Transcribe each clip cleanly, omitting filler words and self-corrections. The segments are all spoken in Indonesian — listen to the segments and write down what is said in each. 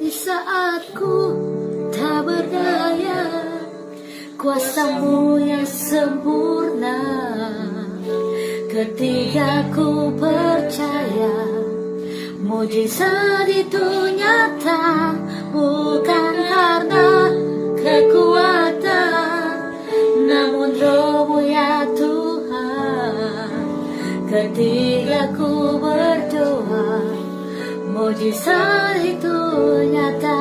Di saat ku tak berdaya, kuasa-Mu yang sempurna. Ketika ku percaya, mujizat itu nyata, bukan karena kekuatan, namun Roh-Mu ya Tuhan. Ketika ku berdoa, mujizat itu nyata.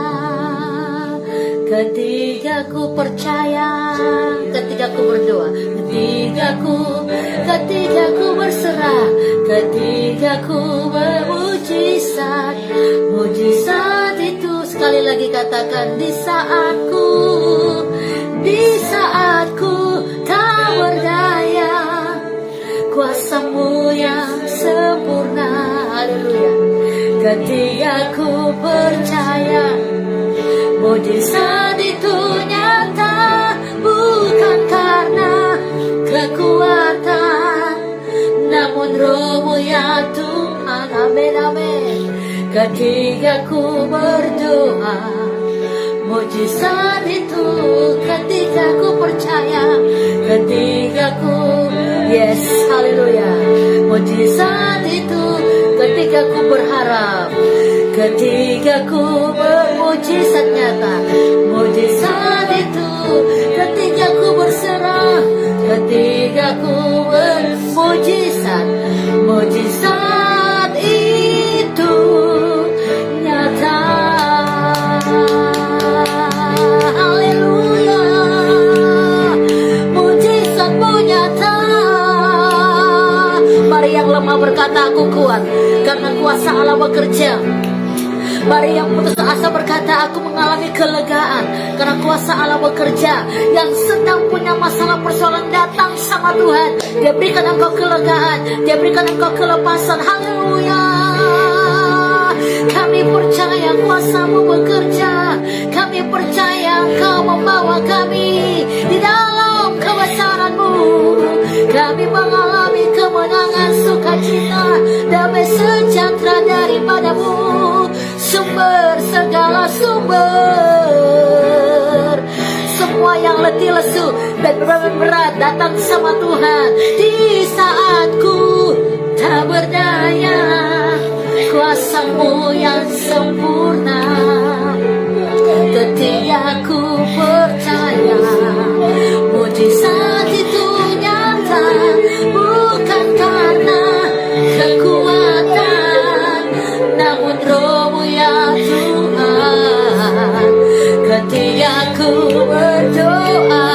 Ketika ku percaya, ketika ku berdoa, ketika ku berserah, ketika ku bermujizat, mujizat itu sekali lagi katakan, di saatku tak berdaya, kuasa-Mu yang sempurna. Haleluya. Ketika ku percaya, mujizat itu nyata, bukan karena kekuatan, namun Roh-Mu ya Tuhan. Amin, amin. Ketika ku berdoa, mujizat itu ketika ku percaya, ketika ku yes, haleluya. Mujizat itu ketika ku berharap, ketika ku bermujizat nyata. Mujizat itu ketika ku berserah, ketika ku bermujizat. Mujizat itu nyata. Haleluya. Mujizat-Mu nyata. Mari yang lemah berkata, aku kuat karena kuasa Allah bekerja. Mari yang putus asa berkata, aku mengalami kelegaan karena kuasa Allah bekerja. Yang sedang punya masalah persoalan, datang sama Tuhan. Dia berikan engkau kelegaan, Dia berikan engkau kelepasan. Haleluya. Kami percaya kuasa-Mu bekerja. Kami percaya Engkau membawa kami di dalam kebesaran-Mu. Kami mengalami kemenangan, sukacita, damai sejahtera daripada-Mu. Sumber segala sumber. Semua yang letih lesu dan berat datang sama Tuhan. Di saatku tak berdaya, kuasa-Mu yang sempurna. Ketika ku percaya, mujizat itu nyata, bukan karena kekuatan, namun Roh-Mu ya Tuhan. Ketika ku berdoa,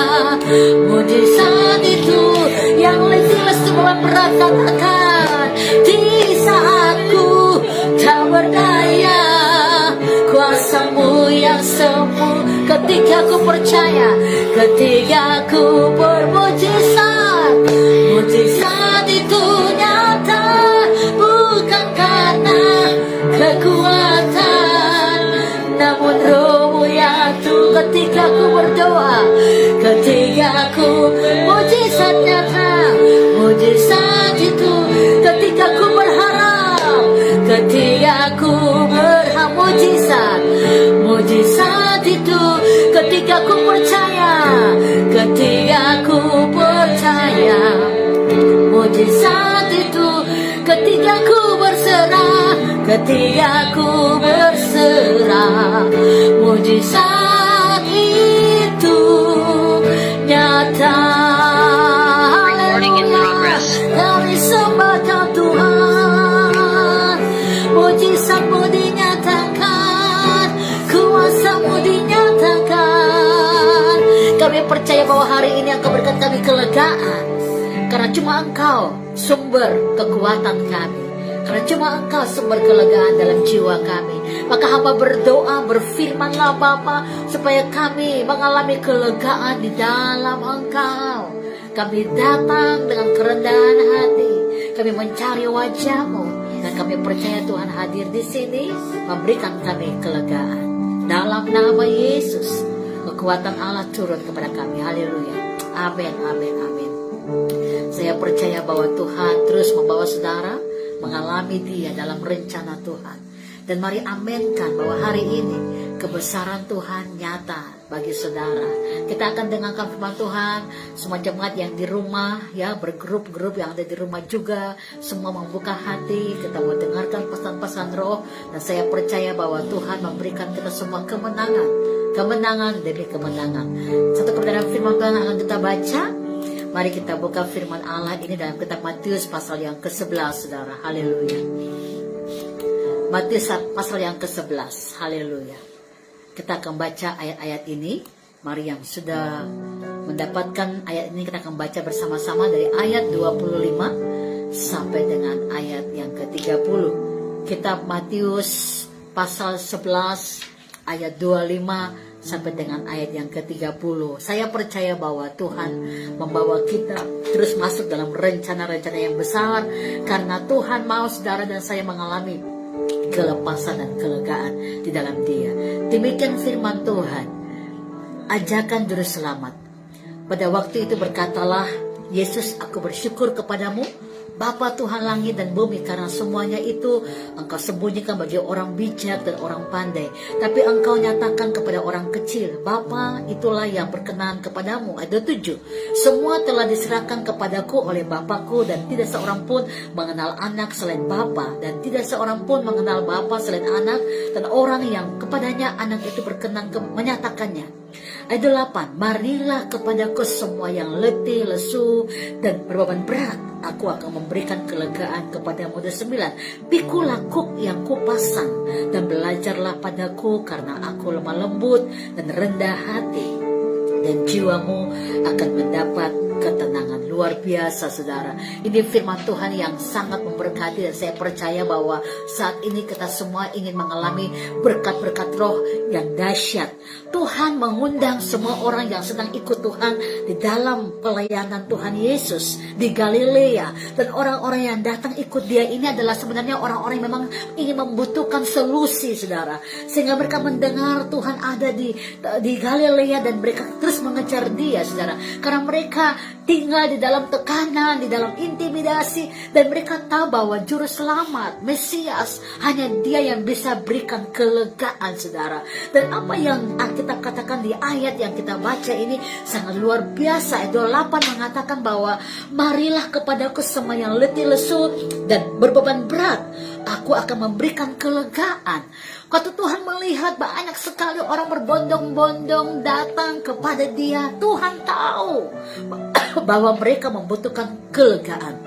mujizat itu yang letih lesu berat katakan, di saatku tak berdaya, kuasa-Mu yang sempurna. Ketika ku percaya, ketika ku bermujizat, mujizat itu nyata, bukan karena kekuatan, namun Roh-Mu ya Tuhan. Ketika ku berdoa, ketika ku mujizat nyata, mujizat itu ketika ku berharap, ketika ku berharap, mujizat itu ketika ku percaya, ketika ku percaya. Mujizat itu ketika ku berserah, ketika ku berserah. Mujizat itu nyata. Recording in progress. Kami sembah Kau Tuhan. Mujizat-Mu dinyatakan, kuasa-Mu dinyatakan. Kami percaya bahwa hari ini Engkau berikan kami kelegaan, karena cuma Engkau sumber kekuatan kami, karena cuma Engkau sumber kelegaan dalam jiwa kami. Maka hamba berdoa, berfirmanlah Bapa, supaya kami mengalami kelegaan di dalam Engkau. Kami datang dengan kerendahan hati, kami mencari wajah-Mu, dan kami percaya Tuhan hadir di sini memberikan kami kelegaan. Dalam nama Yesus, kekuatan Allah turun kepada kami. Haleluya. Amin, amin, amin. Saya percaya bahwa Tuhan terus membawa saudara mengalami Dia dalam rencana Tuhan. Dan mari amenkan bahwa hari ini kebesaran Tuhan nyata bagi saudara. Kita akan dengarkan firman Tuhan. Semua jemaat yang di rumah, ya, bergrup-grup yang ada di rumah juga, semua membuka hati. Kita mau dengarkan pesan-pesan roh. Dan saya percaya bahwa Tuhan memberikan kita semua kemenangan, kemenangan demi kemenangan. Satu kebenaran firman Tuhan akan kita baca. Mari kita buka firman Allah ini dalam kitab Matius pasal yang ke-11, saudara. Haleluya. Matius pasal yang ke-11. Haleluya. Kita akan baca ayat-ayat ini. Mari yang sudah mendapatkan ayat ini, kita akan baca bersama-sama dari ayat 25 sampai dengan ayat yang ke-30. Kitab Matius pasal 11 ayat 25 sampai dengan ayat yang ke-30. Saya percaya bahwa Tuhan membawa kita terus masuk dalam rencana-rencana yang besar, karena Tuhan mau saudara dan saya mengalami kelepasan dan kelegaan di dalam Dia. Demikian firman Tuhan. Ajakan juru selamat. Pada waktu itu berkatalah Yesus, aku bersyukur kepadamu Bapa Tuhan langit dan bumi, karena semuanya itu Engkau sembunyikan bagi orang bijak dan orang pandai, tapi Engkau nyatakan kepada orang kecil. Bapa, itulah yang berkenan kepadamu. Ayat 7. Semua telah diserahkan kepadaku oleh Bapakku, dan tidak seorang pun mengenal anak selain Bapa, dan tidak seorang pun mengenal Bapa selain anak, dan orang yang kepadanya anak itu berkenan menyatakannya. Ayat 8. Marilah kepadaku semua yang letih, lesu, dan berbeban berat, aku akan memberikan kelegaan kepadamu. Ayat 9. Pikulah kuk yang kupasang, dan belajarlah padaku, karena aku lemah lembut dan rendah hati, dan jiwamu akan mendapat ketenangan. Luar biasa, saudara. Ini firman Tuhan yang sangat memberkati, dan saya percaya bahwa saat ini kita semua ingin mengalami berkat-berkat roh yang dahsyat. Tuhan mengundang semua orang yang sedang ikut Tuhan di dalam pelayanan Tuhan Yesus di Galilea, dan orang-orang yang datang ikut Dia ini adalah sebenarnya orang-orang yang memang ingin membutuhkan solusi, saudara, sehingga mereka mendengar Tuhan ada di Galilea, dan mereka terus mengejar Dia, saudara, karena mereka tinggal di dalam tekanan, di dalam intimidasi, dan mereka tahu bahwa juru selamat Mesias hanya Dia yang bisa berikan kelegaan, saudara. Dan apa yang kita katakan di ayat yang kita baca ini sangat luar biasa. Ayat 28 mengatakan bahwa marilah kepadaku semua yang letih lesu dan berbeban berat, aku akan memberikan kelegaan. Waktu Tuhan melihat banyak sekali orang berbondong-bondong datang kepada Dia, Tuhan tahu bahwa mereka membutuhkan kelegaan.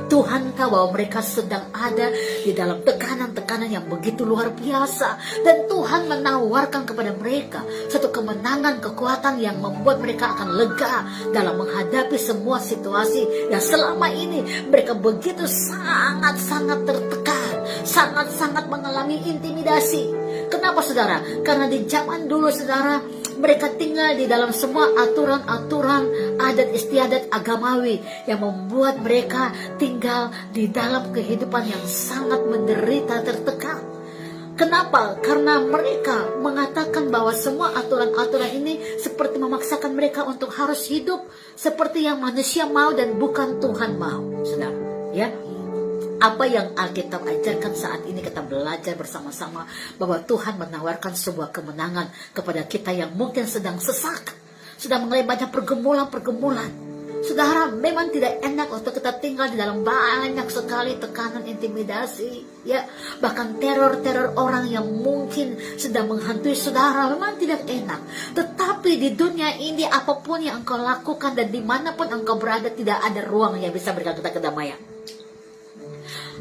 Tuhan tahu bahwa mereka sedang ada di dalam tekanan-tekanan yang begitu luar biasa, dan Tuhan menawarkan kepada mereka satu kemenangan, kekuatan yang membuat mereka akan lega dalam menghadapi semua situasi yang selama ini mereka begitu sangat-sangat tertekan, sangat-sangat mengalami intimidasi. Kenapa, saudara? Karena di zaman dulu, saudara, mereka tinggal di dalam semua aturan-aturan adat istiadat agamawi yang membuat mereka tinggal di dalam kehidupan yang sangat menderita, tertekan. Kenapa? Karena mereka mengatakan bahwa semua aturan-aturan ini seperti memaksakan mereka untuk harus hidup seperti yang manusia mau dan bukan Tuhan mau, saudara. Ya, apa yang Alkitab ajarkan saat ini, kita belajar bersama-sama bahwa Tuhan menawarkan sebuah kemenangan kepada kita yang mungkin sedang sesak, sedang mengalami banyak pergumulan. Saudara, memang tidak enak untuk kita tinggal di dalam banyak sekali tekanan, intimidasi, ya, bahkan teror-teror orang yang mungkin sedang menghantui saudara. Memang tidak enak. Tetapi di dunia ini, apapun yang engkau lakukan dan dimanapun engkau berada, tidak ada ruang yang bisa berikan kita kedamaian.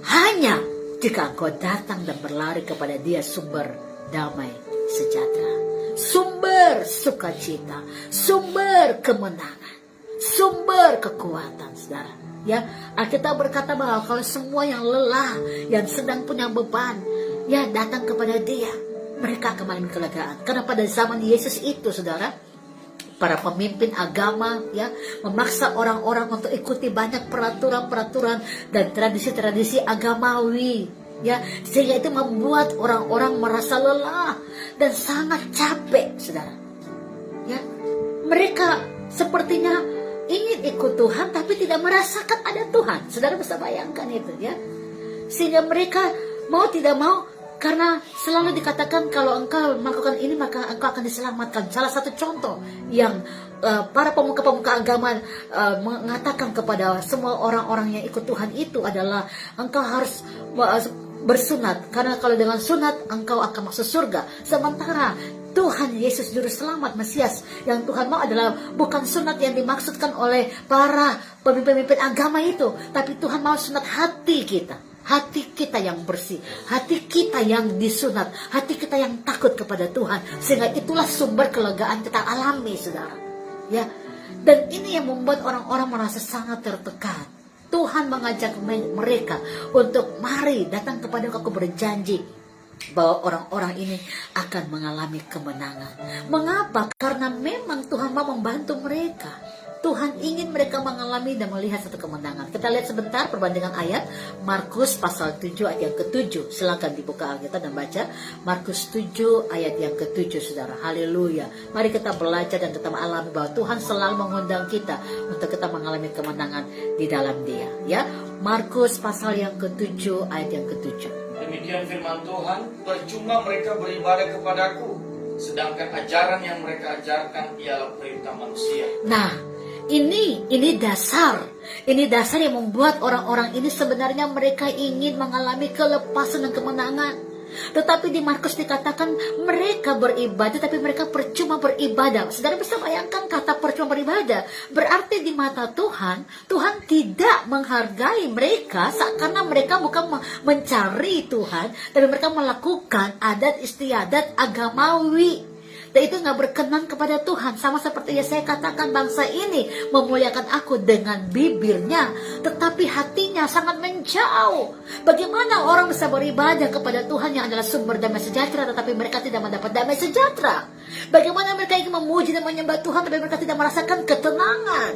Hanya jika engkau datang dan berlari kepada Dia, sumber damai sejahtera, sumber sukacita, sumber kemenangan, sumber kekuatan, saudara. Ya, Alkitab berkata bahwa kalau semua yang lelah, yang sedang punya beban, ya, datang kepada Dia, mereka akan mengalami kelegaan. Karena pada zaman Yesus itu, saudara, para pemimpin agama, ya, memaksa orang-orang untuk ikuti banyak peraturan-peraturan dan tradisi-tradisi agamawi, ya, sehingga itu membuat orang-orang merasa lelah dan sangat capek, saudara. Ya, mereka sepertinya ingin ikut Tuhan tapi tidak merasakan ada Tuhan. Saudara bisa bayangkan itu, ya, sehingga mereka mau tidak mau Karena selalu dikatakan kalau engkau melakukan ini maka engkau akan diselamatkan. Salah satu contoh yang para pemuka-pemuka agama mengatakan kepada semua orang-orang yang ikut Tuhan itu adalah engkau harus bersunat. Karena kalau dengan sunat engkau akan masuk surga. Sementara Tuhan Yesus Juru Selamat Mesias yang Tuhan mau adalah bukan sunat yang dimaksudkan oleh para pemimpin-pemimpin agama itu, tapi Tuhan mau sunat hati kita. Hati kita yang bersih, hati kita yang disunat, hati kita yang takut kepada Tuhan, sehingga itulah sumber kelegaan kita alami, saudara. Ya, dan ini yang membuat orang-orang merasa sangat tertekan. Tuhan mengajak mereka untuk mari datang kepada Aku berjanji bahwa orang-orang ini akan mengalami kemenangan. Mengapa? Karena memang Tuhan mau membantu mereka. Tuhan ingin mereka mengalami dan melihat satu kemenangan. Kita lihat sebentar perbandingan ayat Markus pasal 7 ayat yang ke-7. Silakan dibuka Alkitab dan baca Markus 7 ayat yang ke-7, saudara. Haleluya. Mari kita belajar dan kita mengalami bahwa Tuhan selalu mengundang kita untuk kita mengalami kemenangan di dalam Dia. Ya, Markus pasal yang ke-7 ayat yang ke-7. Demikian firman Tuhan, percuma mereka beribadah kepadaku, sedangkan ajaran yang mereka ajarkan ialah perintah manusia. Nah, ini dasar yang membuat orang-orang ini sebenarnya mereka ingin mengalami kelepasan dan kemenangan. Tetapi di Markus dikatakan mereka beribadah, tapi mereka percuma beribadah. Saudara bisa bayangkan kata percuma beribadah, berarti di mata Tuhan, Tuhan tidak menghargai mereka karena mereka bukan mencari Tuhan, tapi mereka melakukan adat istiadat agamawi. Dan itu gak berkenan kepada Tuhan. Sama seperti yang saya katakan, bangsa ini memuliakan Aku dengan bibirnya, tetapi hatinya sangat menjauh. Bagaimana orang bisa beribadah kepada Tuhan yang adalah sumber damai sejahtera, tetapi mereka tidak mendapat damai sejahtera? Bagaimana mereka ingin memuji dan menyembah Tuhan, tapi mereka tidak merasakan ketenangan?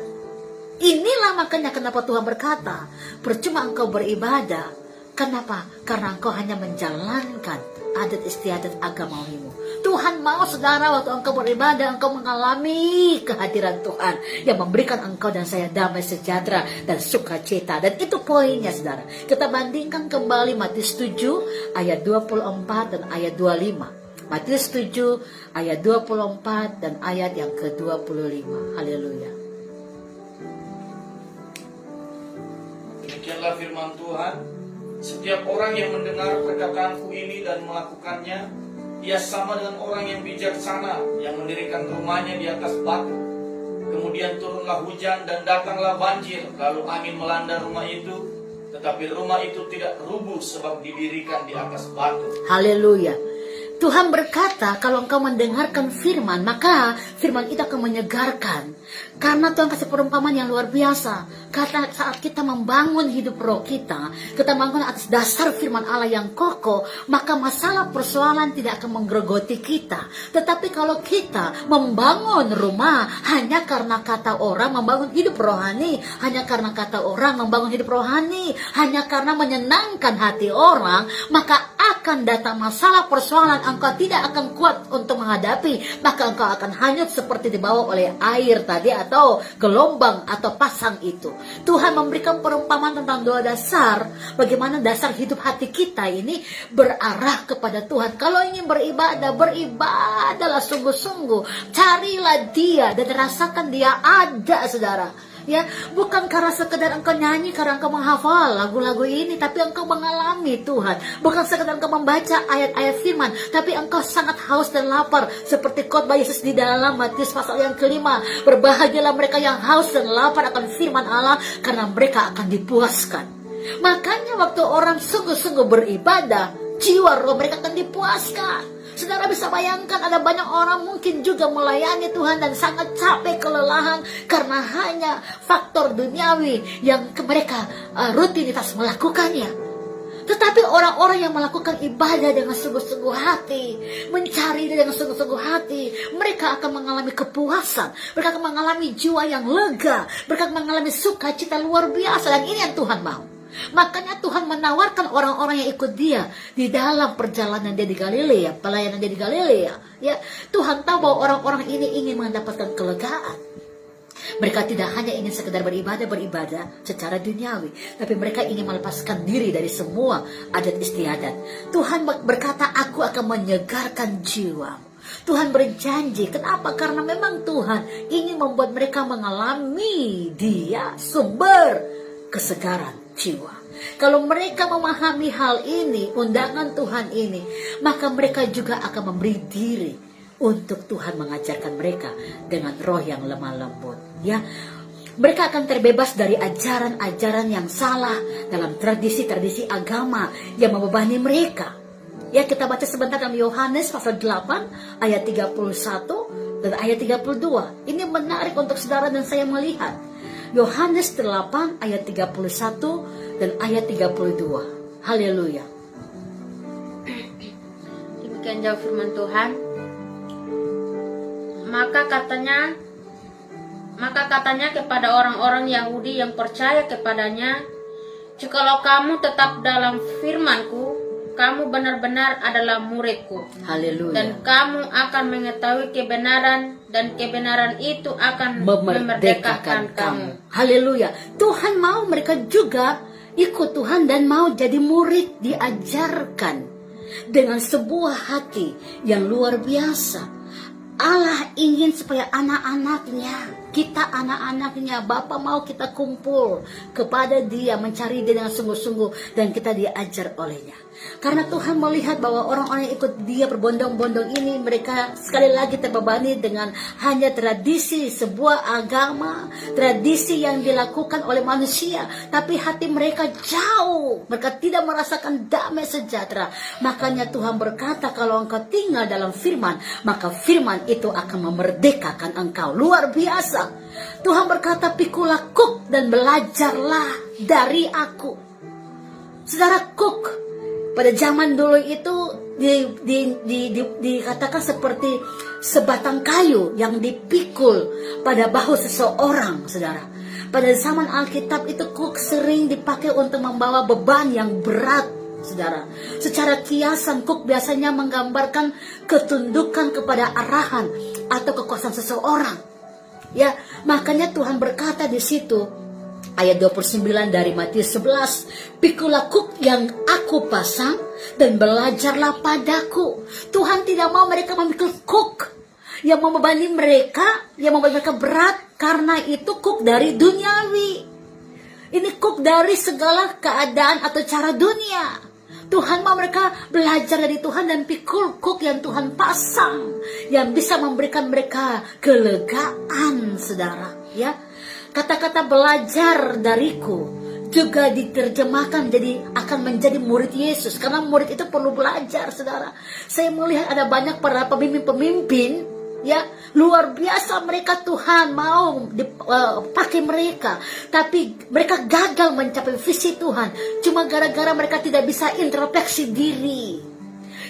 Inilah makanya kenapa Tuhan berkata, percuma engkau beribadah. Kenapa? Karena engkau hanya menjalankan adat istiadat agamawimu. Tuhan mau, saudara, waktu engkau beribadah, engkau mengalami kehadiran Tuhan yang memberikan engkau dan saya damai sejahtera dan sukacita. Dan itu poinnya, saudara. Kita bandingkan kembali Matius 7 ayat 24 dan ayat 25. Matius 7 ayat 24 dan ayat yang ke-25. Haleluya. Demikianlah firman Tuhan, setiap orang yang mendengar perkataanku ini dan melakukannya, ia sama dengan orang yang bijaksana yang mendirikan rumahnya di atas batu. Kemudian turunlah hujan dan datanglah banjir, lalu angin melanda rumah itu, tetapi rumah itu tidak rubuh sebab didirikan di atas batu. Haleluya. Tuhan berkata, kalau engkau mendengarkan firman, maka firman itu akan menyegarkan. Karena Tuhan kasih perumpamaan yang luar biasa. Karena saat kita membangun hidup roh kita bangun atas dasar firman Allah yang kokoh, maka masalah persoalan tidak akan menggerogoti kita. Tetapi kalau kita membangun rumah hanya karena kata orang, membangun hidup rohani hanya karena kata orang, membangun hidup rohani hanya karena menyenangkan hati orang, maka akan datang masalah persoalan, engkau tidak akan kuat untuk menghadapi, maka engkau akan hanyut seperti dibawa oleh air tadi atau gelombang atau pasang itu. Tuhan memberikan perumpamaan tentang dua dasar, bagaimana dasar hidup hati kita ini berarah kepada Tuhan. Kalau ingin beribadah, beribadahlah sungguh-sungguh, carilah Dia dan rasakan Dia ada, saudara. Ya, bukan karena sekedar engkau nyanyi, karena engkau menghafal lagu-lagu ini, tapi engkau mengalami Tuhan. Bukan sekedar engkau membaca ayat-ayat firman, tapi engkau sangat haus dan lapar, seperti khotbah Yesus di dalam Matius pasal yang ke-5. Berbahagialah mereka yang haus dan lapar akan firman Allah, karena mereka akan dipuaskan. Makanya waktu orang sungguh-sungguh beribadah, jiwa roh mereka akan dipuaskan. Saudara bisa bayangkan ada banyak orang mungkin juga melayani Tuhan dan sangat capek, kelelahan karena hanya faktor duniawi yang mereka rutinitas melakukannya. Tetapi orang-orang yang melakukan ibadah dengan sungguh-sungguh hati, mencari Dia dengan sungguh-sungguh hati, mereka akan mengalami kepuasan, mereka akan mengalami jiwa yang lega, mereka akan mengalami sukacita luar biasa, dan ini yang Tuhan mau. Makanya Tuhan menawarkan orang-orang yang ikut Dia di dalam perjalanan Dia di Galilea, pelayanan Dia di Galilea. Ya, Tuhan tahu bahwa orang-orang ini ingin mendapatkan kelegaan. Mereka tidak hanya ingin sekedar beribadah secara duniawi, tapi mereka ingin melepaskan diri dari semua adat istiadat. Tuhan berkata, aku akan menyegarkan jiwamu. Tuhan berjanji, kenapa? Karena memang Tuhan ingin membuat mereka mengalami Dia sumber kesegaran jiwa. Kalau mereka memahami hal ini, undangan Tuhan ini, maka mereka juga akan memberi diri untuk Tuhan mengajarkan mereka dengan roh yang lemah lembut. Ya, mereka akan terbebas dari ajaran-ajaran yang salah dalam tradisi-tradisi agama yang membebani mereka. Ya, kita baca sebentar dalam Yohanes pasal 8 ayat 31 dan ayat 32. Ini menarik untuk saudara dan saya melihat. Yohanes 8 ayat 31 dan ayat 32. Haleluya. Demikian jauh firman Tuhan. Maka katanya kepada orang-orang Yahudi yang percaya kepadanya, jikalau kamu tetap dalam firman-Ku, kamu benar-benar adalah murid-Ku. Haleluya. Dan kamu akan mengetahui kebenaran, dan kebenaran itu akan memerdekakan kamu. Haleluya. Tuhan mau mereka juga ikut Tuhan dan mau jadi murid, diajarkan dengan sebuah hati yang luar biasa. Allah ingin supaya anak-anaknya, kita anak-anaknya, Bapa mau kita kumpul kepada Dia, mencari Dia dengan sungguh-sungguh, dan kita diajar olehnya. Karena Tuhan melihat bahwa orang-orang yang ikut Dia berbondong-bondong ini, mereka sekali lagi terbebani dengan hanya tradisi sebuah agama, tradisi yang dilakukan oleh manusia, tapi hati mereka jauh, mereka tidak merasakan damai sejahtera. Makanya Tuhan berkata, kalau engkau tinggal dalam firman, maka firman itu akan memerdekakan engkau. Luar biasa. Tuhan berkata, pikulah kuk dan belajarlah dari aku. Saudara, kuk pada zaman dulu itu dikatakan seperti sebatang kayu yang dipikul pada bahu seseorang, saudara. Pada zaman Alkitab itu kuk sering dipakai untuk membawa beban yang berat, saudara. Secara kiasan, kuk biasanya menggambarkan ketundukan kepada arahan atau kekuasaan seseorang. Ya, makanya Tuhan berkata di situ, ayat 29 dari Matius 11, pikulah kuk yang aku pasang dan belajarlah padaku. Tuhan tidak mau mereka memikul kuk yang membebani mereka, yang membuat mereka berat, karena itu kuk dari duniawi. Ini kuk dari segala keadaan atau cara dunia. Tuhan mau mereka belajar dari Tuhan dan pikul kuk yang Tuhan pasang, yang bisa memberikan mereka kelegaan, saudara. Ya, kata-kata belajar dariku juga diterjemahkan jadi akan menjadi murid Yesus, karena murid itu perlu belajar, saudara. Saya melihat ada banyak para pemimpin-pemimpin, ya, luar biasa mereka, Tuhan mau pakai mereka, tapi mereka gagal mencapai visi Tuhan cuma gara-gara mereka tidak bisa introspeksi diri.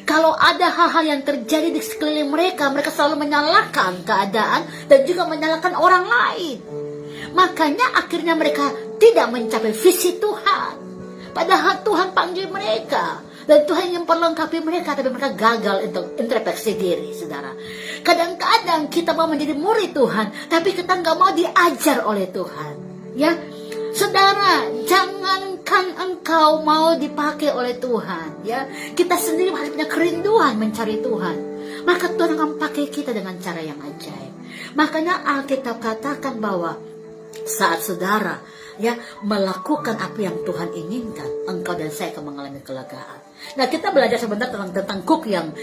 Kalau ada hal-hal yang terjadi di sekeliling mereka, mereka selalu menyalahkan keadaan dan juga menyalahkan orang lain. Makanya akhirnya mereka tidak mencapai visi Tuhan. Padahal Tuhan panggil mereka dan Tuhan yang perlengkapi mereka, tapi mereka gagal untuk introspeksi diri, saudara. Kadang-kadang kita mau menjadi murid Tuhan, tapi kita nggak mau diajar oleh Tuhan. Ya, saudara, jangankan engkau mau dipakai oleh Tuhan, ya, kita sendiri masih punya kerinduan mencari Tuhan. Maka Tuhan akan pakai kita dengan cara yang ajaib. Makanya Alkitab katakan bahwa saat saudara, ya, melakukan apa yang Tuhan inginkan, engkau dan saya akan mengalami kelegaan. Nah, kita belajar sebentar tentang kuk yang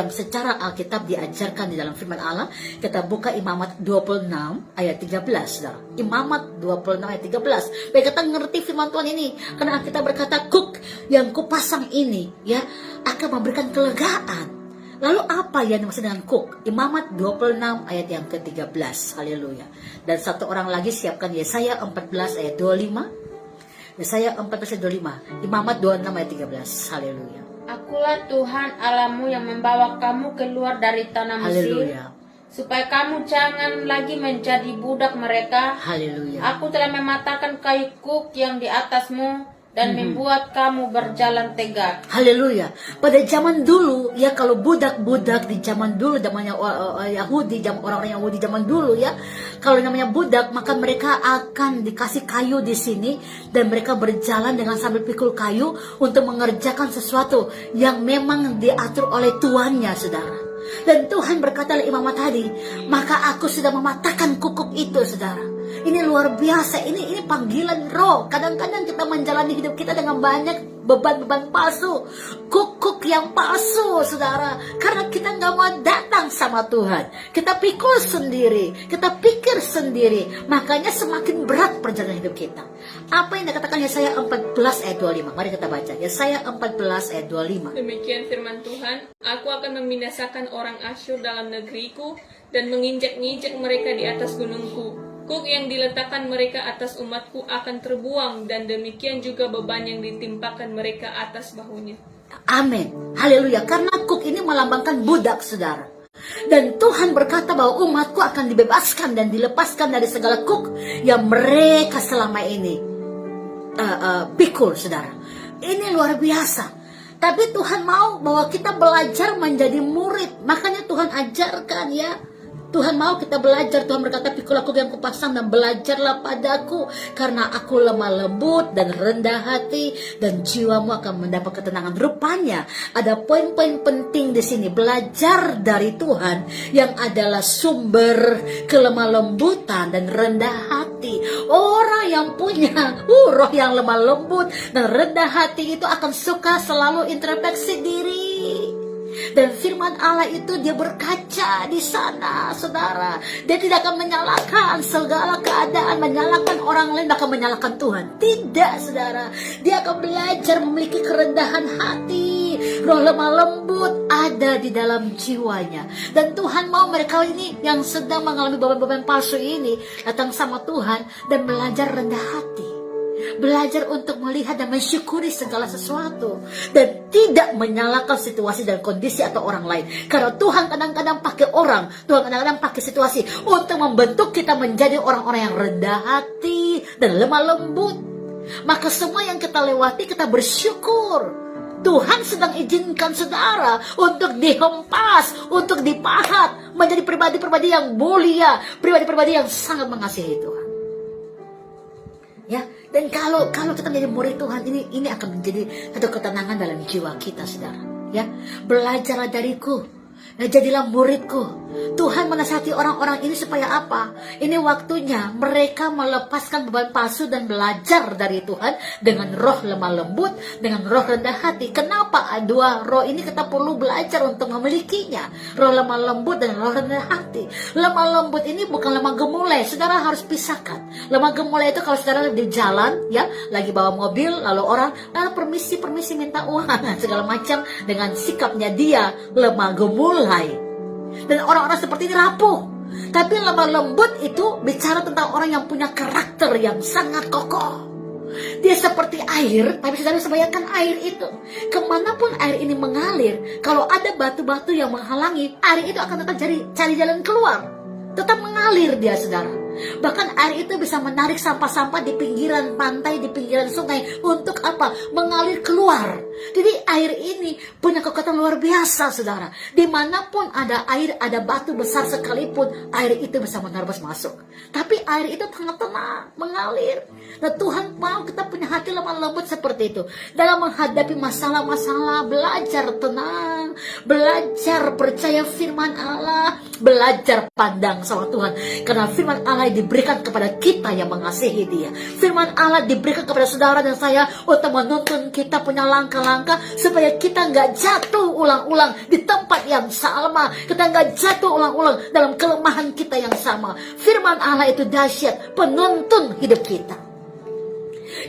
secara Alkitab diajarkan di dalam firman Allah. Kita buka Imamat 26 ayat 13, saudara. Imamat 26 ayat 13. Baik, kita ngerti firman Tuhan ini, karena kita berkata kuk yang kupasang ini, ya, akan memberikan kelegaan. Lalu apa yang dimaksud dengan kuk? Imamat 26 ayat yang ke-13. Haleluya. Dan satu orang lagi siapkan Yesaya 14 ayat 25. Yesaya 14 ayat 25. Imamat 26 ayat 13. Haleluya. Akulah Tuhan Allahmu yang membawa kamu keluar dari tanah Mesir, supaya kamu jangan lagi menjadi budak mereka. Haleluya. Aku telah mematahkan kayu kuk yang di atasmu, dan membuat kamu berjalan tegak. Haleluya. Pada zaman dulu ya, kalau budak-budak di zaman dulu, zamannya Yahudi, orang-orang Yahudi zaman dulu ya, kalau namanya budak maka mereka akan dikasih kayu di sini dan mereka berjalan dengan sambil pikul kayu untuk mengerjakan sesuatu yang memang diatur oleh tuannya, saudara. Dan Tuhan berkata oleh Imamat tadi, maka aku sudah mematahkan kukuk itu, saudara. Ini luar biasa, ini panggilan roh. Kadang-kadang kita menjalani hidup kita dengan banyak beban-beban palsu, kukuk yang palsu, saudara. Karena kita nggak mau datang sama Tuhan, kita pikul sendiri, kita pikir sendiri, makanya semakin berat perjalanan hidup kita. Apa yang dikatakan Yesaya 14 ayat 25? Mari kita baca Yesaya 14 ayat 25. Demikian firman Tuhan, aku akan membinasakan orang Asyur dalam negeriku dan menginjak-injak mereka di atas gunungku. Kuk yang diletakkan mereka atas umatku akan terbuang, dan demikian juga beban yang ditimpakan mereka atas bahunya. Amin. Haleluya. Karena kuk ini melambangkan budak, saudara. Dan Tuhan berkata bahwa umatku akan dibebaskan dan dilepaskan dari segala kuk yang mereka selama ini pikul, saudara. Ini luar biasa. Tapi Tuhan mau bahwa kita belajar menjadi murid. Makanya Tuhan ajarkan ya. Tuhan mau kita belajar. Tuhan berkata, pikul aku yang kupasang dan belajarlah padaku, karena aku lemah lembut dan rendah hati, dan jiwamu akan mendapat ketenangan. Rupanya ada poin-poin penting di sini. Belajar dari Tuhan yang adalah sumber kelemah lembutan dan rendah hati. Orang yang punya roh yang lemah lembut dan rendah hati itu akan suka selalu introspeksi diri. Dan firman Allah itu dia berkaca di sana, saudara. Dia tidak akan menyalahkan segala keadaan, menyalahkan orang lain, bahkan menyalahkan Tuhan. Tidak, saudara. Dia akan belajar memiliki kerendahan hati. Roh lemah lembut ada di dalam jiwanya. Dan Tuhan mau mereka ini yang sedang mengalami beban-beban palsu ini datang sama Tuhan dan belajar rendah hati. Belajar untuk melihat dan mensyukuri segala sesuatu, dan tidak menyalahkan situasi dan kondisi atau orang lain. Karena Tuhan kadang-kadang pakai orang, Tuhan kadang-kadang pakai situasi untuk membentuk kita menjadi orang-orang yang rendah hati dan lemah lembut. Maka semua yang kita lewati kita bersyukur. Tuhan sedang izinkan saudara untuk dihempas, untuk dipahat menjadi pribadi-pribadi yang mulia, pribadi-pribadi yang sangat mengasihi Tuhan. Ya, dan kalau kita menjadi murid Tuhan, ini akan menjadi satu ketenangan dalam jiwa kita, saudara. Ya, belajarlah dariku, jadilah muridku. Tuhan menasihati orang-orang ini supaya apa? Ini waktunya mereka melepaskan beban palsu dan belajar dari Tuhan dengan roh lemah lembut, dengan roh rendah hati. Kenapa? Dua roh ini kita perlu belajar untuk memilikinya. Roh lemah lembut dan roh rendah hati. Lemah lembut ini bukan lemah gemulai. Saudara harus pisahkan. Lemah gemulai itu kalau saudara di jalan, ya, lagi bawa mobil, lalu orang, permisi minta uang, segala macam, dengan sikapnya dia lemah gemulai. Dan orang-orang seperti ini rapuh. Tapi lemah lembut itu bicara tentang orang yang punya karakter yang sangat kokoh. Dia seperti air, tapi saudara bayangkan air itu, kemanapun air ini mengalir, kalau ada batu-batu yang menghalangi, air itu akan tetap cari jalan keluar. Tetap mengalir dia, saudara. Bahkan air itu bisa menarik sampah-sampah di pinggiran pantai, di pinggiran sungai. Untuk apa? Mengalir keluar. Jadi air ini punya kekuatan luar biasa, saudara. Dimanapun ada air, ada batu besar sekalipun, air itu bisa menerobos masuk. Tapi air itu sangat tenang, mengalir. Nah, Tuhan mau kita punya hati lemah lembut seperti itu. Dalam menghadapi masalah-masalah, belajar tenang, belajar percaya firman Allah, belajar pandang sama Tuhan. Karena firman Allah diberikan kepada kita yang mengasihi Dia. Firman Allah diberikan kepada saudara dan saya untuk menuntun kita punya langkah-langkah supaya kita nggak jatuh ulang-ulang di tempat yang sama. Kita nggak jatuh ulang-ulang dalam kelemahan kita yang sama. Firman Allah itu dahsyat, penuntun hidup kita.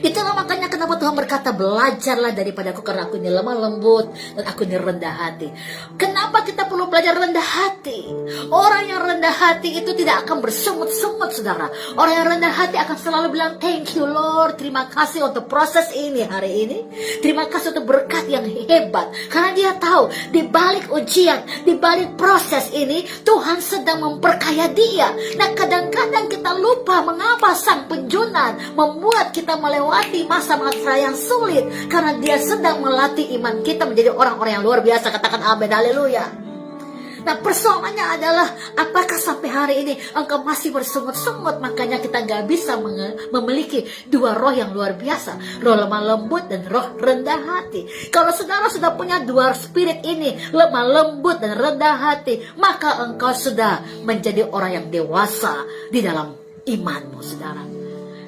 Itulah makanya kenapa Tuhan berkata, belajarlah daripada aku, karena aku ini lemah lembut dan aku ini rendah hati. Kenapa Kenapa kita perlu belajar rendah hati? Orang yang rendah hati itu tidak akan bersungut-sungut, saudara. Orang yang rendah hati akan selalu bilang, thank you Lord, terima kasih untuk proses ini hari ini. Terima kasih untuk berkat yang hebat. Karena dia tahu, di balik ujian, di balik proses ini, Tuhan sedang memperkaya dia. Nah, kadang-kadang kita lupa mengapa Sang Penjunan membuat kita melewati masa-masa yang sulit. Karena dia sedang melatih iman kita menjadi orang-orang yang luar biasa. Katakan amin, haleluya. Nah, persoalannya adalah apakah sampai hari ini engkau masih bersungut-sungut? Makanya kita gak bisa memiliki dua roh yang luar biasa, roh lemah lembut dan roh rendah hati. Kalau saudara sudah punya dua spirit ini, lemah lembut dan rendah hati, maka engkau sudah menjadi orang yang dewasa di dalam imanmu, saudara.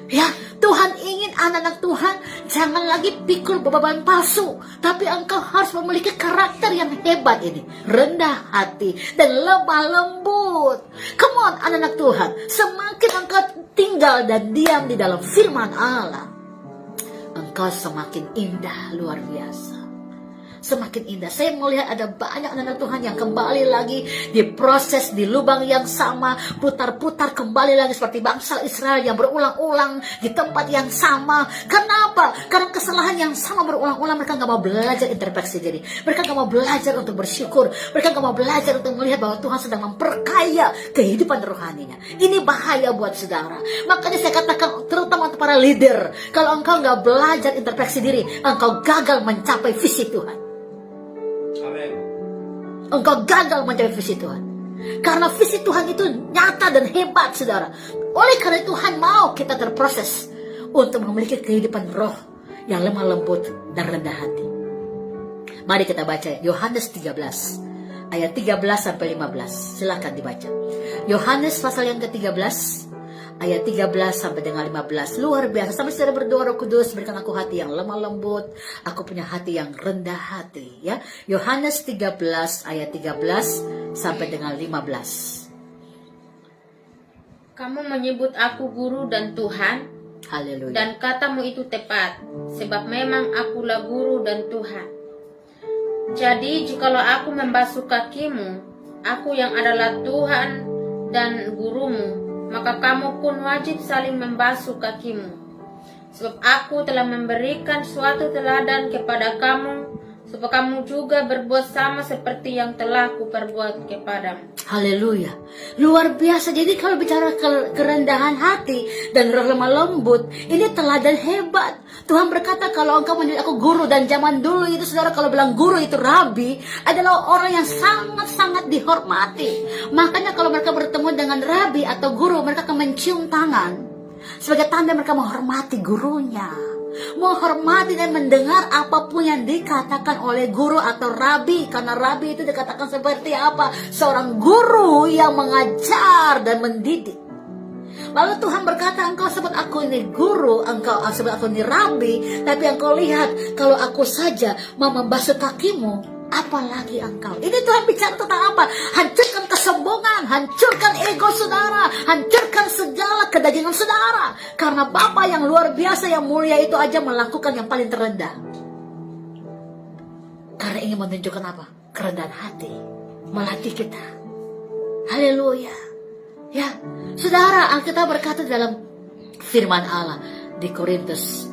Ya, Tuhan ingin anak-anak Tuhan jangan lagi pikul beban palsu, tapi engkau harus memiliki karakter yang hebat ini, rendah hati dan lemah lembut. Come on, anak-anak Tuhan, semakin engkau tinggal dan diam di dalam firman Allah, engkau semakin indah, luar biasa. Semakin indah. Saya melihat ada banyak anak Tuhan yang kembali lagi diproses di lubang yang sama, putar-putar kembali lagi seperti bangsa Israel yang berulang-ulang di tempat yang sama. Kenapa? Karena kesalahan yang sama berulang-ulang. Mereka gak mau belajar introspeksi diri. Mereka gak mau belajar untuk bersyukur. Mereka gak mau belajar untuk melihat bahwa Tuhan sedang memperkaya kehidupan rohaninya. Ini bahaya buat saudara. Makanya saya katakan terutama untuk para leader, kalau engkau gak belajar introspeksi diri, engkau gagal mencapai visi Tuhan. Engkau gagal mencapai visi Tuhan. Karena visi Tuhan itu nyata dan hebat, saudara. Oleh karena Tuhan mau kita terproses untuk memiliki kehidupan roh yang lemah lembut dan rendah hati. Mari kita baca Yohanes 13 ayat 13 sampai 15. Silakan dibaca. Yohanes pasal yang ke-13 ayat 13 sampai dengan 15. Luar biasa. Sampai saudara berdoa, Roh Kudus, berikan aku hati yang lemah lembut, aku punya hati yang rendah hati, ya. Yohanes 13 ayat 13 sampai dengan 15. Kamu menyebut aku guru dan Tuhan, Haleluya. dan katamu itu tepat, sebab memang akulah guru dan Tuhan. Jadi jikalau aku membasuh kakimu, aku yang adalah Tuhan dan gurumu, maka kamu pun wajib saling membasuh kakimu. Sebab aku telah memberikan suatu teladan kepada kamu, supaya kamu juga berbuat sama seperti yang telah kuperbuat kepadamu. Haleluya. Luar biasa. Jadi kalau bicara kerendahan hati dan roh lemah lembut, ini teladan hebat. Tuhan berkata kalau engkau menjadi aku guru, dan zaman dulu itu saudara kalau bilang guru itu rabi adalah orang yang sangat-sangat dihormati. Makanya kalau mereka bertemu dengan rabi atau guru, mereka akan mencium tangan sebagai tanda mereka menghormati gurunya, menghormati dan mendengar apapun yang dikatakan oleh guru atau rabi. Karena rabi itu dikatakan seperti apa? Seorang guru yang mengajar dan mendidik. Lalu Tuhan berkata, engkau sebut aku ini guru, engkau sebut aku ini rabi, tapi engkau lihat kalau aku saja mau membasuh kakimu, apalagi engkau. Ini Tuhan bicara tentang apa? Hancurkan kesombongan, hancurkan ego saudara, hancurkan segala kedagingan saudara. Karena Bapa yang luar biasa, yang mulia itu aja melakukan yang paling terendah. Karena ingin menunjukkan apa? Kerendahan hati, melatih kita. Haleluya. Ya, saudara, Alkitab berkata dalam firman Allah di Korintus,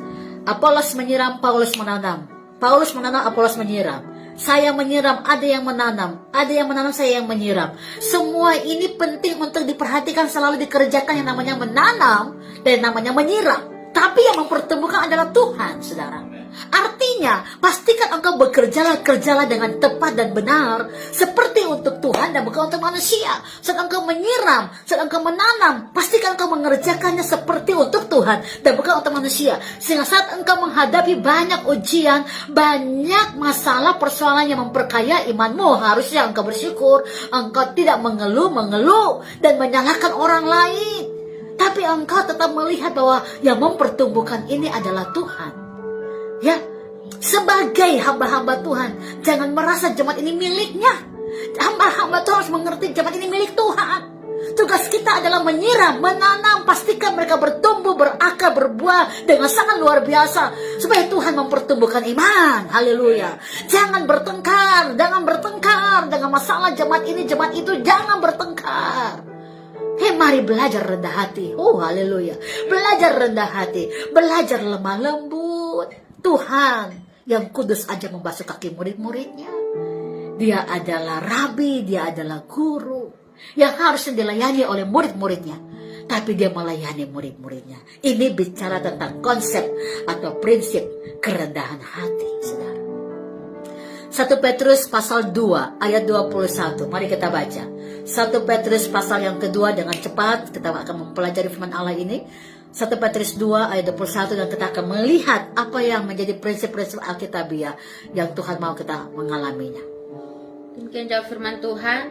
Apolos menyiram, Paulus menanam. Paulus menanam, Apolos menyiram. Saya menyiram, ada yang menanam. Ada yang menanam, saya yang menyiram. Semua ini penting untuk diperhatikan, selalu dikerjakan yang namanya menanam dan namanya menyiram. Tapi yang mempertemukan adalah Tuhan, saudara. Artinya, pastikan engkau kerjalah dengan tepat dan benar, seperti untuk Tuhan dan bukan untuk manusia. Saat engkau menyiram, saat engkau menanam, pastikan engkau mengerjakannya seperti untuk Tuhan dan bukan untuk manusia. Sehingga saat engkau menghadapi banyak ujian, banyak masalah, persoalan yang memperkaya imanmu, harusnya engkau bersyukur. Engkau tidak mengeluh dan menyalahkan orang lain, tapi engkau tetap melihat bahwa yang mempertumbuhkan ini adalah Tuhan. Ya, sebagai hamba-hamba Tuhan, jangan merasa jemaat ini miliknya. Hamba-hamba Tuhan harus mengerti jemaat ini milik Tuhan. Tugas kita adalah menyiram, menanam, pastikan mereka bertumbuh, berakar, berbuah dengan sangat luar biasa, supaya Tuhan mempertumbuhkan iman. Haleluya. Jangan bertengkar dengan masalah jemaat ini, jemaat itu, jangan bertengkar. Hei, mari belajar rendah hati. Oh, haleluya. Belajar rendah hati, belajar lemah lembut. Tuhan yang kudus aja membasuh kaki murid-muridnya. Dia adalah rabi, dia adalah guru yang harusnya dilayani oleh murid-muridnya, tapi dia melayani murid-muridnya. Ini bicara tentang konsep atau prinsip kerendahan hati, saudara. 1 Petrus pasal 2 ayat 21. Mari kita baca. 1 Petrus pasal yang kedua, dengan cepat kita akan mempelajari firman Allah ini. 1 Petrus 2 ayat 21, dan kita akan melihat apa yang menjadi prinsip-prinsip Alkitabiah yang Tuhan mau kita mengalaminya. Demikian jawab firman Tuhan.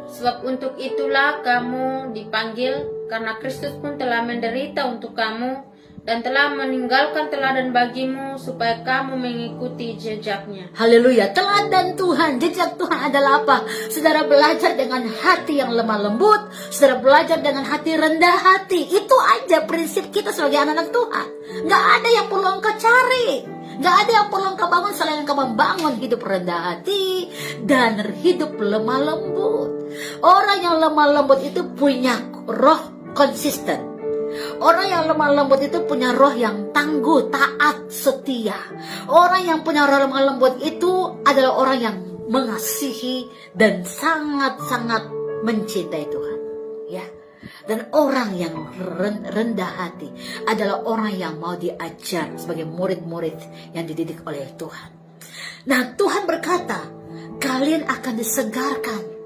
Sebab untuk itulah kamu dipanggil, karena Kristus pun telah menderita untuk kamu dan telah meninggalkan teladan bagimu supaya kamu mengikuti jejaknya. Haleluya, teladan Tuhan, jejak Tuhan adalah apa? Saudara belajar dengan hati yang lemah lembut, saudara belajar dengan hati rendah hati. Itu aja prinsip kita sebagai anak-anak Tuhan. Gak ada yang perlu engkau cari, gak ada yang perlu engkau bangun selain engkau membangun hidup rendah hati dan hidup lemah lembut. Orang yang lemah lembut itu punya roh konsisten. Orang yang lemah lembut itu punya roh yang tangguh, taat, setia. Orang yang punya roh lemah lembut itu adalah orang yang mengasihi dan sangat-sangat mencintai Tuhan. Ya. Dan orang yang rendah hati adalah orang yang mau diajar sebagai murid-murid yang dididik oleh Tuhan. Nah, Tuhan berkata, kalian akan disegarkan.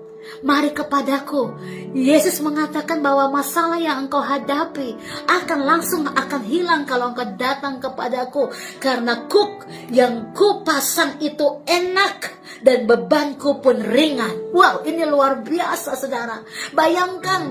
Mari kepadaku. Yesus mengatakan bahwa masalah yang engkau hadapi akan hilang kalau engkau datang kepadaku, karena kuk yang kupasang itu enak dan bebanku pun ringan. Wow, ini luar biasa, saudara. Bayangkan,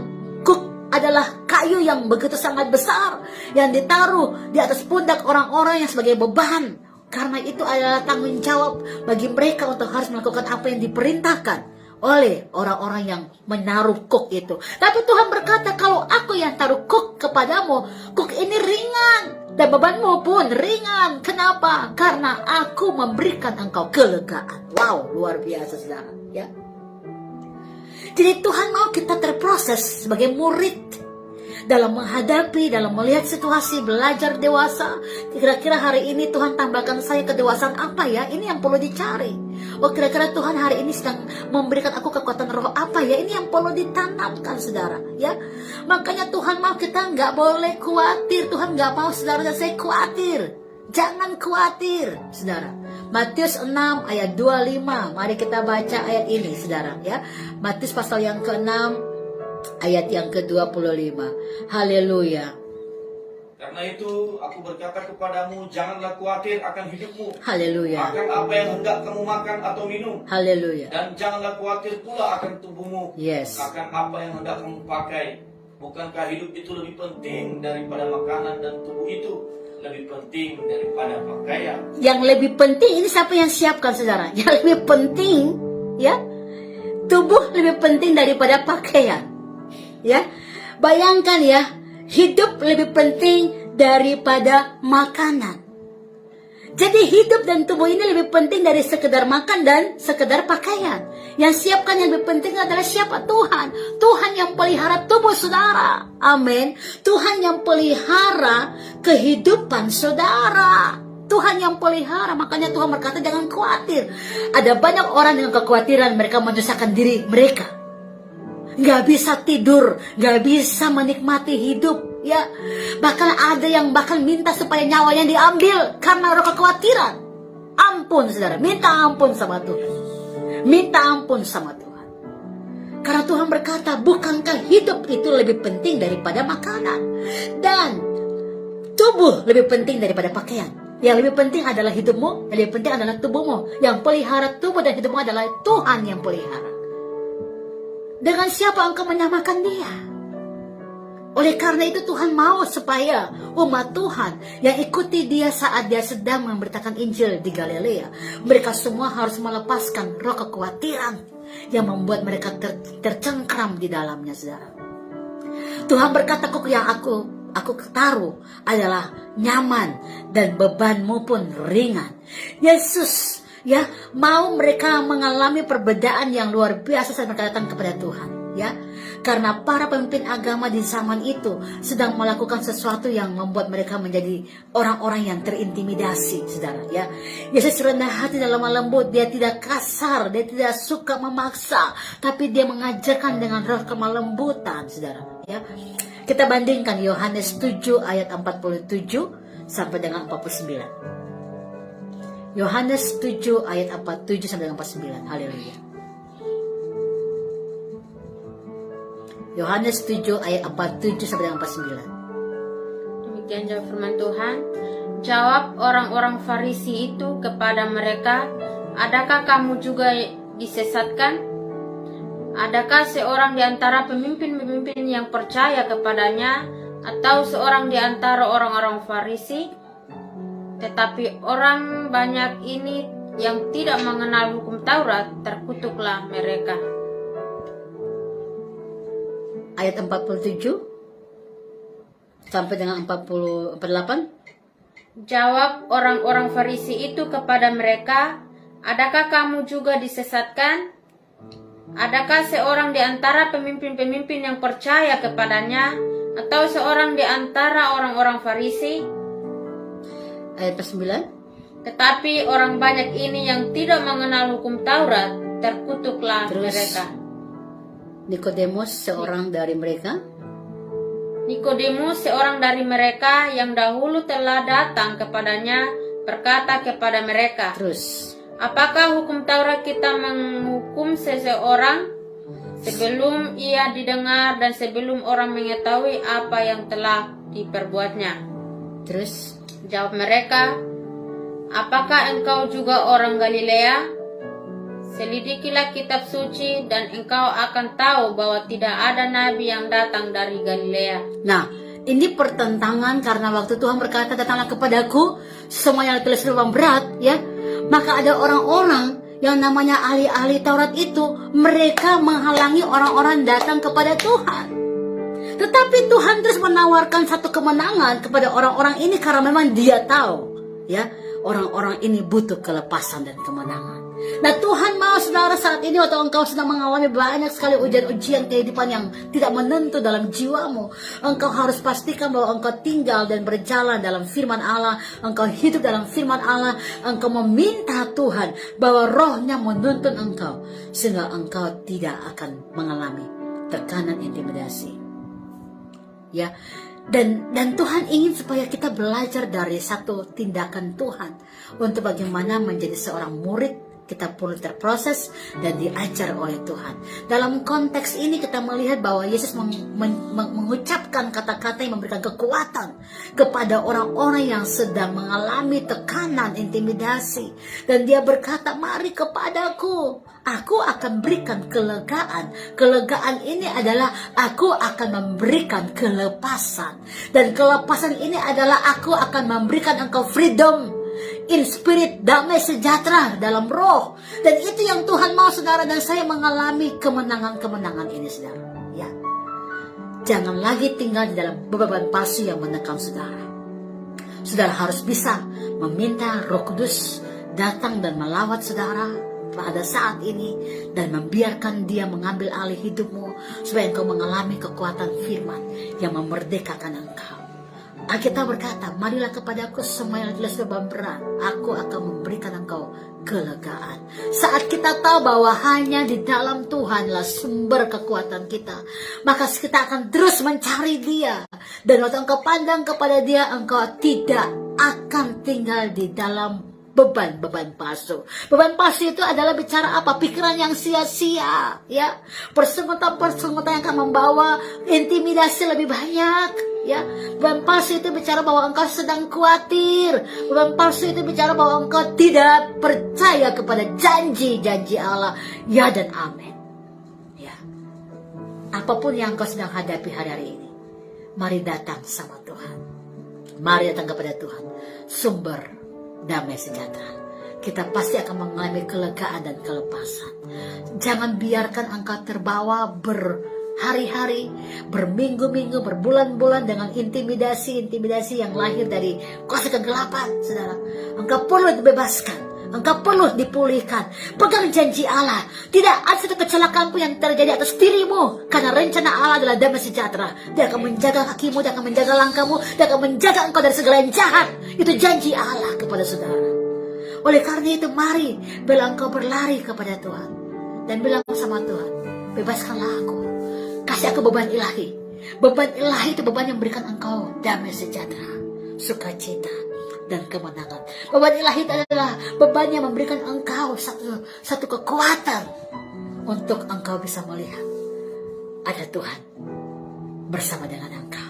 kuk adalah kayu yang begitu sangat besar yang ditaruh di atas pundak orang-orang yang sebagai beban. Karena itu adalah tanggung jawab bagi mereka untuk harus melakukan apa yang diperintahkan oleh orang-orang yang menaruh kuk itu. Tapi Tuhan berkata, kalau aku yang taruh kuk kepadamu, kuk ini ringan dan bebanmu pun ringan. Kenapa? Karena aku memberikan engkau kelegaan. Wow, luar biasa, saudara. Ya. Jadi Tuhan mau kita terproses sebagai murid dalam menghadapi, dalam melihat situasi, belajar dewasa. Kira-kira hari ini Tuhan tambahkan saya kedewasaan apa ya? Ini yang perlu dicari. Oh, kira-kira Tuhan hari ini sedang memberikan aku kekuatan roh apa ya? Ini yang perlu ditanamkan, saudara. Ya, makanya Tuhan mau kita nggak boleh khawatir. Tuhan nggak mau saudara dan saya khawatir. Jangan khawatir, saudara. Matius 6 ayat 25. Mari kita baca ayat ini, saudara. Ya, Matius pasal yang ke-6 ayat yang ke-25. Haleluya. Karena itu aku berkata kepadamu, janganlah khawatir akan hidupmu, Haleluya. akan apa yang hendak kamu makan atau minum. Haleluya. Dan janganlah khawatir pula akan tubuhmu, Yes. akan apa yang hendak kamu pakai. Bukankah hidup itu lebih penting daripada makanan, dan tubuh itu lebih penting daripada pakaian? Yang lebih penting ini siapa yang siapkan, saudara? Yang lebih penting, ya, tubuh lebih penting daripada pakaian. Ya, bayangkan ya, hidup lebih penting daripada makanan. Jadi hidup dan tubuh ini lebih penting dari sekedar makan dan sekedar pakaian. Yang siapkan yang lebih penting adalah siapa? Tuhan. Tuhan yang pelihara tubuh saudara. Amin. Tuhan yang pelihara kehidupan saudara. Tuhan yang pelihara. Makanya Tuhan berkata jangan khawatir. Ada banyak orang dengan kekhawatiran, mereka menyusahkan diri mereka. Gak bisa tidur, gak bisa menikmati hidup, ya. Bahkan ada yang bahkan minta supaya nyawanya diambil karena roh kekhawatiran. Ampun, saudara, minta ampun sama Tuhan. Minta ampun sama Tuhan. Karena Tuhan berkata, bukankah hidup itu lebih penting daripada makanan, dan tubuh lebih penting daripada pakaian. Yang lebih penting adalah hidupmu, yang lebih penting adalah tubuhmu. Yang pelihara tubuh dan hidupmu adalah Tuhan yang pelihara. Dengan siapa engkau menyamakan dia? Oleh karena itu Tuhan mau supaya umat Tuhan yang ikuti dia saat dia sedang memberitakan Injil di Galilea, mereka semua harus melepaskan roh kekhawatiran yang membuat mereka tercengkram di dalamnya, saudara. Tuhan berkata, kuk yang aku taruh adalah nyaman dan bebanmu pun ringan. Yesus Ya, mau mereka mengalami perbedaan yang luar biasa saat mereka datang kepada Tuhan. Ya, karena para pemimpin agama di zaman itu sedang melakukan sesuatu yang membuat mereka menjadi orang-orang yang terintimidasi, saudara. Ya, Yesus rendah hati dan lemah lembut. Dia tidak kasar, dia tidak suka memaksa, tapi dia mengajarkan dengan roh kelembutan, saudara. Ya, kita bandingkan Yohanes 7 ayat 47 sampai dengan 49. Yohanes 7 ayat 47 sampai dengan 49. Haleluya. Yohanes 7 ayat 47 sampai dengan 49. Demikian jawab firman Tuhan. Jawab orang-orang Farisi itu kepada mereka, adakah kamu juga disesatkan? Adakah seorang di antara pemimpin-pemimpin yang percaya kepadanya, atau seorang di antara orang-orang Farisi? Tetapi orang banyak ini yang tidak mengenal hukum Taurat, terkutuklah mereka. Ayat 47 sampai dengan 48. Jawab orang-orang Farisi itu kepada mereka, adakah kamu juga disesatkan? Adakah seorang di antara pemimpin-pemimpin yang percaya kepadanya, atau seorang di antara orang-orang Farisi? Ayat 9. Tetapi orang banyak ini yang tidak mengenal hukum Taurat, terkutuklah mereka. Nikodemus, seorang dari mereka. Nikodemus, seorang dari mereka yang dahulu telah datang kepadanya, berkata kepada mereka, Terus, apakah hukum Taurat kita menghukum seseorang sebelum ia didengar dan sebelum orang mengetahui apa yang telah diperbuatnya? terus, Jawab mereka, apakah engkau juga orang Galilea? Selidikilah kitab suci dan engkau akan tahu bahwa tidak ada nabi yang datang dari Galilea. nah, ini pertentangan karena waktu Tuhan berkata, datanglah kepadaku semua yang telah beban berat, ya. Maka ada orang-orang yang namanya ahli-ahli Taurat itu, mereka menghalangi orang-orang datang kepada Tuhan. Tetapi Tuhan terus menawarkan satu kemenangan kepada orang-orang ini karena memang Dia tahu, ya, orang-orang ini butuh kelepasan dan kemenangan. Nah, Tuhan mau saudara saat ini waktu engkau sedang mengalami banyak sekali ujian-ujian kehidupan yang tidak menentu dalam jiwamu, engkau harus pastikan bahwa engkau tinggal dan berjalan dalam firman Allah, engkau hidup dalam firman Allah, engkau meminta Tuhan bahwa rohnya menuntun engkau sehingga engkau tidak akan mengalami tekanan intimidasi. Ya, dan Tuhan ingin supaya kita belajar dari satu tindakan Tuhan untuk bagaimana menjadi seorang murid. Kita perlu terproses dan diajar oleh Tuhan. Dalam konteks ini kita melihat bahwa Yesus mengucapkan kata-kata yang memberikan kekuatan kepada orang-orang yang sedang mengalami tekanan, intimidasi. Dan Dia berkata, mari kepadaku, aku akan berikan kelegaan. Kelegaan ini adalah aku akan memberikan kelepasan. Dan kelepasan ini adalah aku akan memberikan engkau freedom in spirit, damai sejahtera dalam roh. Dan itu yang Tuhan mau saudara dan saya mengalami kemenangan-kemenangan ini saudara. Ya, jangan lagi tinggal di dalam beban palsu yang menekan saudara. Saudara harus bisa meminta Roh Kudus datang dan melawat saudara pada saat ini dan membiarkan Dia mengambil alih hidupmu supaya engkau mengalami kekuatan firman yang memerdekakan engkau. Alkitab berkata, marilah kepadaku semua yang telah beban berat, aku akan memberikan engkau kelegaan. Saat kita tahu bahwa hanya di dalam Tuhanlah sumber kekuatan kita, maka kita akan terus mencari Dia. Dan waktu engkau pandang kepada Dia, engkau tidak akan tinggal di dalam beban palsu. Beban palsu itu adalah bicara apa? Pikiran yang sia-sia, ya. Persungutan-persungutan yang akan membawa intimidasi lebih banyak. Ya, beban palsu itu bicara bahwa engkau sedang khawatir. Beban palsu itu bicara bahwa engkau tidak percaya kepada janji-janji Allah. Ya dan amin. Ya, apapun yang engkau sedang hadapi hari ini, mari datang sama Tuhan. Mari datang kepada Tuhan, sumber damai sejahtera. Kita pasti akan mengalami kelegaan dan kelepasan. Jangan biarkan engkau terbawa berhari-hari, berminggu-minggu, berbulan-bulan dengan intimidasi yang lahir dari kuasa kegelapan, saudara. Engkau perlu dibebaskan. Engkau perlu dipulihkan. Pegang janji Allah. Tidak ada satu kecelakaan pun yang terjadi atas dirimu. Karena rencana Allah adalah damai sejahtera. Dia akan menjaga kakimu, dia akan menjaga langkahmu, dia akan menjaga engkau dari segala yang jahat. Itu janji Allah kepada saudara. Oleh karena itu mari bila engkau berlari kepada Tuhan. Dan bilang sama Tuhan, bebaskanlah aku. Kasih aku beban ilahi. Beban ilahi itu beban yang memberikan engkau damai sejahtera, sukacita, dan kemenangan. Beban ilahi adalah beban yang memberikan engkau satu kekuatan untuk engkau bisa melihat ada Tuhan bersama dengan engkau.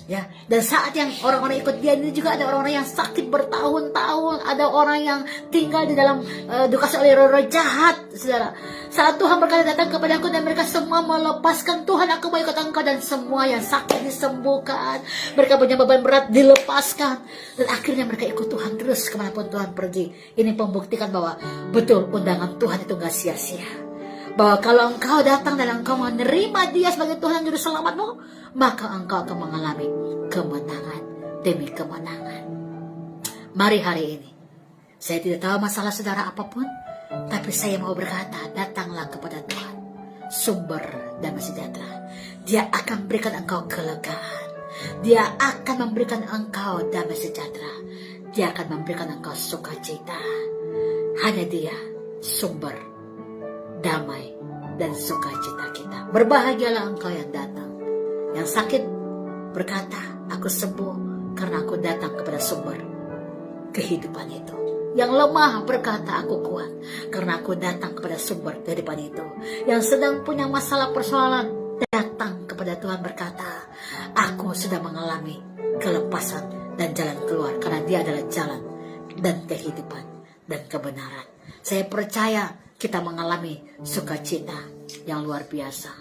Ya, dan saat yang orang-orang ikut dia ini juga ada orang-orang yang sakit bertahun-tahun, ada orang yang tinggal di dalam dikasih oleh roh jahat, saudara. Saat Tuhan berkata datang kepada aku dan mereka semua melepaskan, Tuhan aku mau ikut engkau, dan semua yang sakit disembuhkan, mereka punya beban berat dilepaskan, dan akhirnya mereka ikut Tuhan terus kemanapun Tuhan pergi. Ini membuktikan bahwa betul undangan Tuhan itu gak sia-sia. Bahwa kalau engkau datang dan engkau menerima dia sebagai Tuhan dan Juru Selamatmu, maka engkau akan mengalami kemenangan demi kemenangan. Mari hari ini, saya tidak tahu masalah saudara apapun, tapi saya mau berkata, datanglah kepada Tuhan, sumber damai sejahtera. Dia akan berikan engkau kelegaan. Dia akan memberikan engkau damai sejahtera. Dia akan memberikan engkau sukacita. Hanya dia sumber damai dan sukacita kita. Berbahagialah engkau yang datang. Yang sakit berkata, aku sembuh karena aku datang kepada sumber kehidupan itu. Yang lemah berkata, aku kuat karena aku datang kepada sumber kehidupan itu. Yang sedang punya masalah persoalan, datang kepada Tuhan berkata, aku sudah mengalami kelepasan dan jalan keluar, karena dia adalah jalan dan kehidupan dan kebenaran. Saya percaya kita mengalami sukacita yang luar biasa.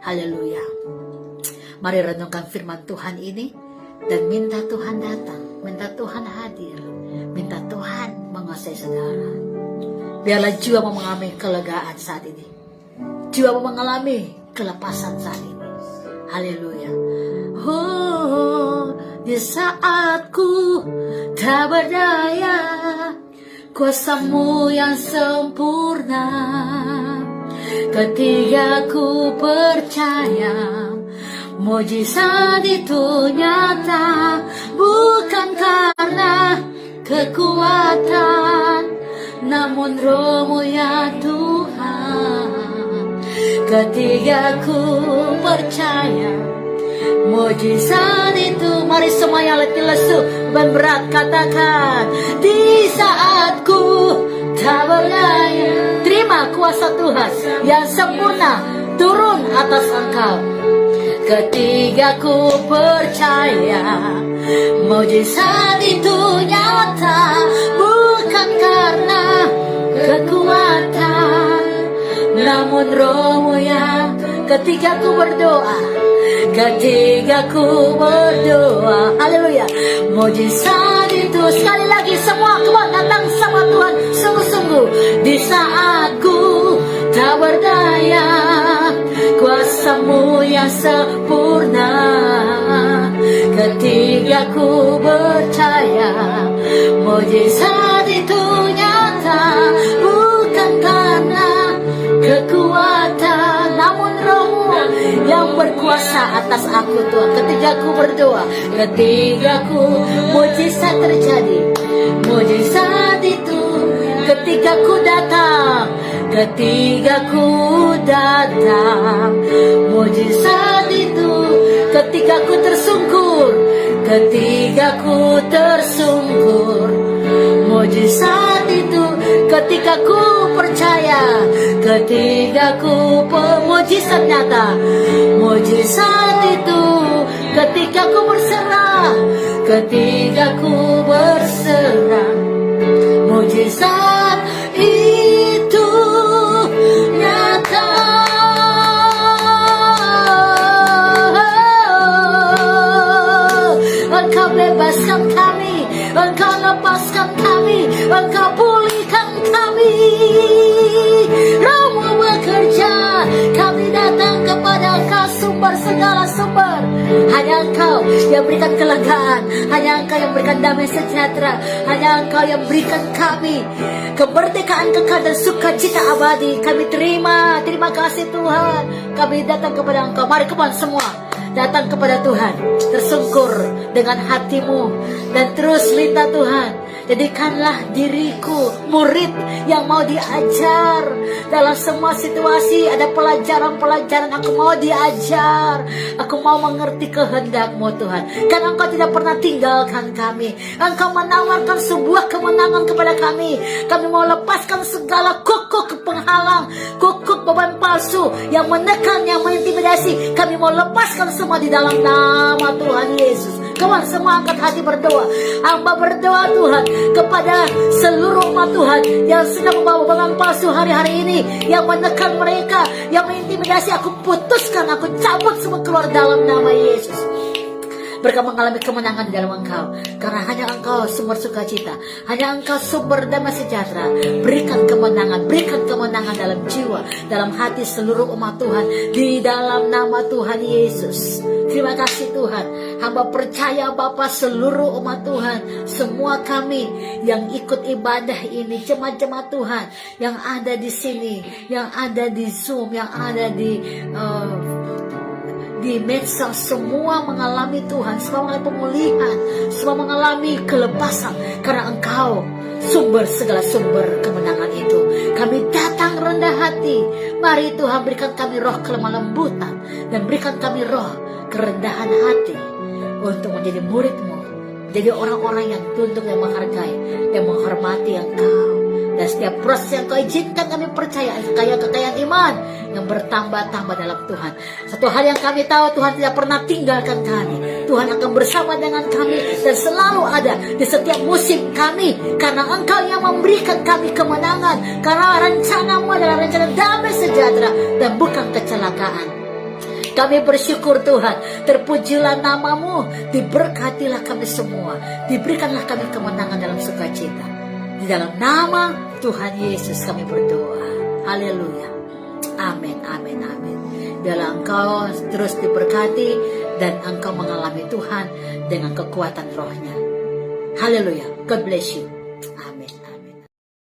Haleluya. Mari renungkan firman Tuhan ini dan minta Tuhan datang, minta Tuhan hadir, minta Tuhan menguasai saudara. Biarlah jiwa mau mengalami kelegaan saat ini, jiwa mau mengalami kelepasan saat ini. Haleluya. Oh, di saat ku tak berdaya, kuasa-Mu yang sempurna, ketika ku percaya mujizat itu nyata, bukan karena kekuatan, namun Roh-Mu ya Tuhan. Ketika ku percaya mujizat itu, mari semua yang letih lesu beban berat katakan, di saat ku tak berdaya, terima kuasa Tuhan yang sempurna turun atas engkau. Ketika ku percaya mujizat itu nyata, bukan karena kekuatan, namun Roh-Mu yang. Ketika ku berdoa, haleluya, mujizat itu. Sekali lagi semua kuat datang sama Tuhan sungguh-sungguh. Di saat ku tak berdaya, kuasa-Mu yang sempurna, ketika ku percaya mujizat itu nyata, bukan karena kekuatan, namun Roh-Mu yang berkuasa atas aku Tuhan. Ketika ku berdoa, ketika ku mujizat terjadi, mujizat itu ketika ku datang, ketika ku datang, mujizat itu ketika ku tersungkur, ketika ku tersungkur, mujizat itu ketika ku percaya, ketika ku mujizat nyata, mujizat itu ketika ku berserah, ketika ku berserah, mujizat itu nyata. Engkau bebaskan kami, Engkau lepaskan kami, Engkau pulihkan kami. Roh-Mu bekerja, kami datang datang kepada Engkau, sumber segala sumber. Hanya Engkau yang berikan kelegaan, hanya Engkau yang berikan damai sejahtera, hanya Engkau yang berikan kami kemerdekaan kekal dan sukacita abadi. Kami terima kasih Tuhan. Kami datang kepada Engkau. Mari kembali semua datang kepada Tuhan, tersungkur dengan hatimu dan terus minta Tuhan, jadikanlah diriku murid yang mau diajar dalam semua situasi. Ada pelajaran-pelajaran aku mau diajar, aku mau mengerti kehendak-Mu Tuhan, karena Engkau tidak pernah tinggalkan kami. Engkau menawarkan sebuah kemenangan kepada kami. Kami mau lepaskan segala kukuk penghalang, kukuk beban palsu yang menekan, yang mengintimidasi. Kami mau lepaskan semua di dalam nama Tuhan Yesus. Kawan semua angkat hati berdoa. Hamba berdoa Tuhan kepada seluruh umat Tuhan yang sedang membawa beban palsu hari-hari ini, yang menekan mereka, yang mengintimidasi. Aku putuskan, aku cabut semua keluar dalam nama Yesus. Mereka mengalami kemenangan di dalam Engkau, karena hanya Engkau sumber sukacita, hanya Engkau sumber damai sejahtera. Berikan kemenangan dalam jiwa, dalam hati seluruh umat Tuhan, di dalam nama Tuhan Yesus. Terima kasih Tuhan. Hamba percaya Bapa, seluruh umat Tuhan, semua kami yang ikut ibadah ini, jemaat-jemaat Tuhan yang ada di sini, yang ada di Zoom, yang ada di medsos, semua mengalami Tuhan, semua mengalami pemulihan, semua mengalami kelepasan, karena Engkau sumber segala sumber kemenangan itu. Kami datang rendah hati. Mari Tuhan berikan kami roh kelemah lembutan, dan berikan kami roh kerendahan hati untuk menjadi murid-Mu, jadi orang-orang yang tunduk dan menghargai dan menghormati Engkau. Dan setiap proses yang Kau izinkan, kami percaya kekayaan iman yang bertambah-tambah dalam Tuhan. Satu hal yang kami tahu, Tuhan tidak pernah tinggalkan kami. Tuhan akan bersama dengan kami dan selalu ada di setiap musim kami, karena Engkau yang memberikan kami kemenangan, karena rencana-Mu adalah rencana damai sejahtera dan bukan kecelakaan. Kami bersyukur Tuhan, terpujilah nama-Mu, diberkatilah kami semua, diberikanlah kami kemenangan dalam sukacita. Di dalam nama Tuhan Yesus kami berdoa. Haleluya. Amin, amin, amin. Biarlah Engkau terus diberkati dan Engkau mengalami Tuhan dengan kekuatan rohnya. Haleluya. God bless you.